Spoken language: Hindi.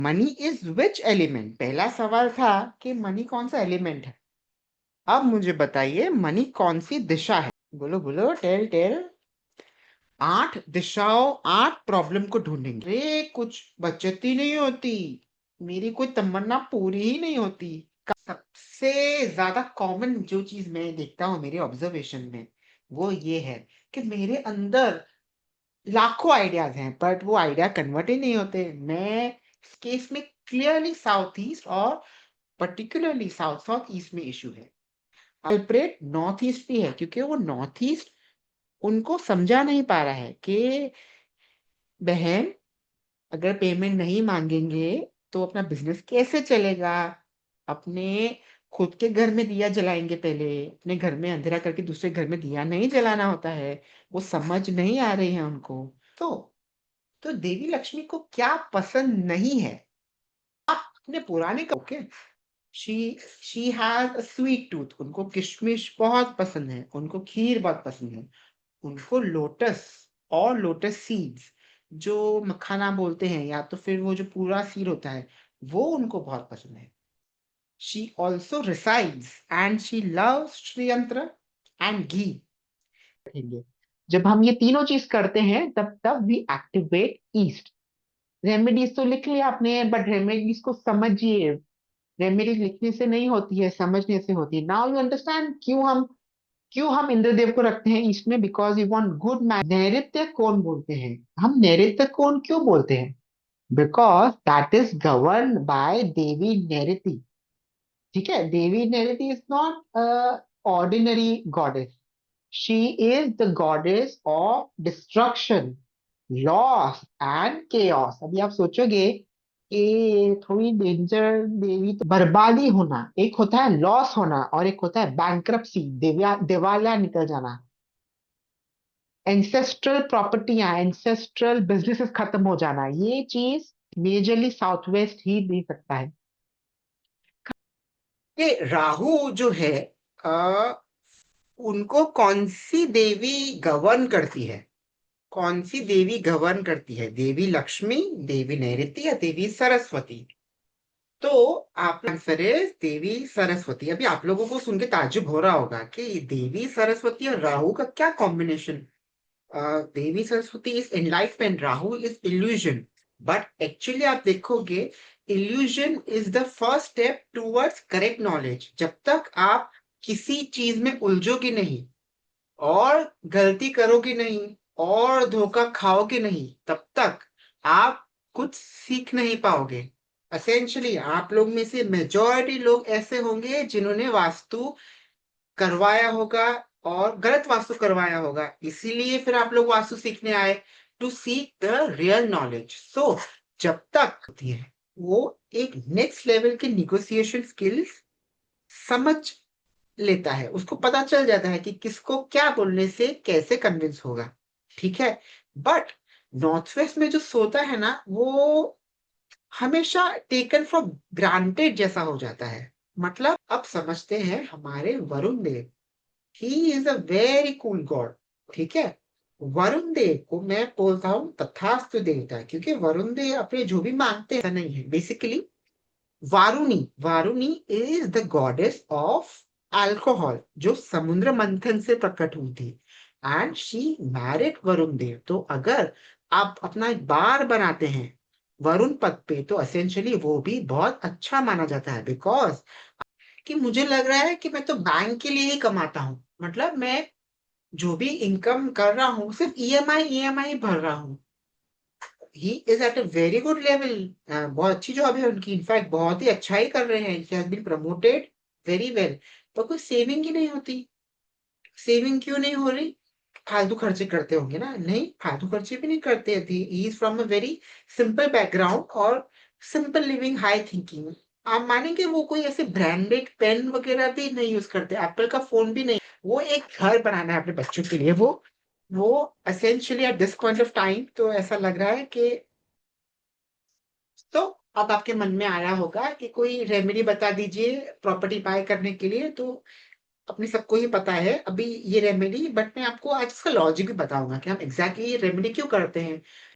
Money is which element. पहला सवाल था कि मनी कौन सा एलिमेंट है। अब मुझे बताइए मनी कौन सी दिशा है। बोलो बोलो, टेल टेल। 8 दिशाओं, 8 प्रॉब्लम को ढूंढेंगे। अरे कुछ बचत ही नहीं होती, मेरी कोई तमन्ना पूरी ही नहीं होती। सबसे ज्यादा कॉमन जो चीज मैं देखता हूँ मेरे ऑब्जर्वेशन में, वो ये है कि मेरे अंदर लाखों आइडियाज हैं बट वो आइडिया कन्वर्ट ही नहीं होते। मैं इस केस में क्लियरली साउथ ईस्ट और पर्टिकुलरली साउथ साउथ ईस्ट में इशू है। कल्प्रेट नॉर्थ ईस्ट भी है क्योंकि वो नॉर्थ ईस्ट उनको समझा नहीं पा रहा है कि बहन अगर पेमेंट नहीं मांगेंगे तो अपना बिजनेस कैसे चलेगा। अपने खुद के घर में दिया जलाएंगे, पहले अपने घर में अंधेरा करके दूसरे घर में दिया नहीं जलाना होता है। वो समझ नहीं आ रही है उनको। तो तो देवी लक्ष्मी को क्या पसंद नहीं है। आप अपने पुराने okay, she she has a sweet tooth. उनको किशमिश बहुत पसंद है, उनको खीर बहुत पसंद है, उनको लोटस और लोटस सीड्स जो मखाना बोलते हैं या तो फिर वो जो पूरा सीड होता है वो उनको बहुत पसंद है। She also resides and she loves Shriyantra and ghee. रखेंगे। जब हम ये तीनों चीज करते हैं तब तब वी एक्टिवेट ईस्ट। रेमेडीज तो लिख लिया आपने बट रेमेडीज को समझिए। रेमेडीज लिखने से नहीं होती है, समझने से होती है। नाउ यू अंडरस्टैंड क्यों हम इंद्रदेव को रखते हैं ईस्ट में, because you want good man. नैऋत्य कौन बोलते हैं, हम नैऋत्य कौन क्यों बोलते हैं, because that is govern by Devi Nirriti. ठीक है, Devi Nirriti is not ordinary goddess, she is the goddess of destruction, loss and chaos. अभी आप सोचोगे कि थोड़ी डेंजर देवी, तो बर्बादी होना एक होता है, लॉस होना और एक होता है बैंक्रप्सी, दिवालिया निकल जाना। एंसेस्ट्रल प्रॉपर्टियां, एंसेस्ट्रल बिजनेसेस खत्म हो जाना, ये चीज मेजरली साउथ वेस्ट ही दे सकता है। ये राहु जो है, आ, उनको कौन सी देवी गवर्न करती है। कौन सी देवी गवर्न करती है, देवी लक्ष्मी, देवी नैऋति या देवी सरस्वती। तो आप आंसर है देवी सरस्वती। अभी आप लोगों को सुन के ताज्जुब हो रहा होगा कि देवी सरस्वती और राहु का क्या combination. Devi Saraswati is enlightenment, Rahu is illusion. But actually आप देखोगे illusion is the first step towards correct knowledge. जब तक आप किसी चीज में उलझोगे नहीं और गलती करोगे नहीं और धोखा खाओगे नहीं तब तक आप कुछ सीख नहीं पाओगे। असेंशली आप लोग में से मेजॉरिटी लोग ऐसे होंगे जिन्होंने वास्तु करवाया होगा और गलत वास्तु करवाया होगा, इसीलिए फिर आप लोग वास्तु सीखने आए to seek the real knowledge. So जब तक होती है वो एक नेक्स्ट लेवल के निगोसिएशन स्किल्स समझ लेता है, उसको पता चल जाता है कि किसको क्या बोलने से कैसे कन्विंस होगा। ठीक है। बट नॉर्थ वेस्ट में जो सोता है ना वो हमेशा टेकन फॉर ग्रांटेड जैसा हो जाता है। मतलब अब समझते हैं हमारे Varun Dev, he is a very cool god. ठीक है। वरुण देव को मैं बोलता हूँ तथास्तु देवता, क्योंकि वरुण देव अपने जो भी मांगते हैं ऐसा नहीं है। Basically Varuni, Varuni is the goddess of alcohol जो समुद्र मंथन से प्रकट हुई थी and she married Varun Dev. तो अगर आप अपना एक बार बनाते हैं वरुण पद पे तो एसेंशियली वो भी बहुत अच्छा माना जाता है। बिकॉज कि मुझे लग रहा है कि मैं तो बैंक के लिए ही कमाता हूँ, मतलब मैं जो भी इनकम कर रहा हूँ सिर्फ ईएमआई भर रहा हूँ। He is at a very good level, बहुत अच्छी जॉब है उनकी, इनफैक्ट बहुत ही अच्छा ही कर रहे हैं, ही has been promoted very well. तो कोई सेविंग ही नहीं होती। सेविंग क्यों नहीं हो रही, फालतू खर्चे करते होंगे ना। नहीं, फालतू खर्चे भी नहीं करते थे। He is from a very simple background और सिंपल लिविंग, हाई थिंकिंग। आप मानेंगे वो कोई ऐसे ब्रांडेड पेन वगैरह भी नहीं यूज करते, एप्पल का फोन भी नहीं। वो एक घर बनाना है अपने बच्चों के लिए। वो essentially at this point of time तो ऐसा लग रहा है कि, तो अब आपके मन में आया होगा कि कोई रेमेडी बता दीजिए प्रॉपर्टी बाय करने के लिए। तो अपने सबको ही पता है अभी ये रेमेडी, बट मैं आपको आज इसका लॉजिक भी बताऊंगा कि हम एग्जैक्टली ये रेमेडी क्यों करते हैं।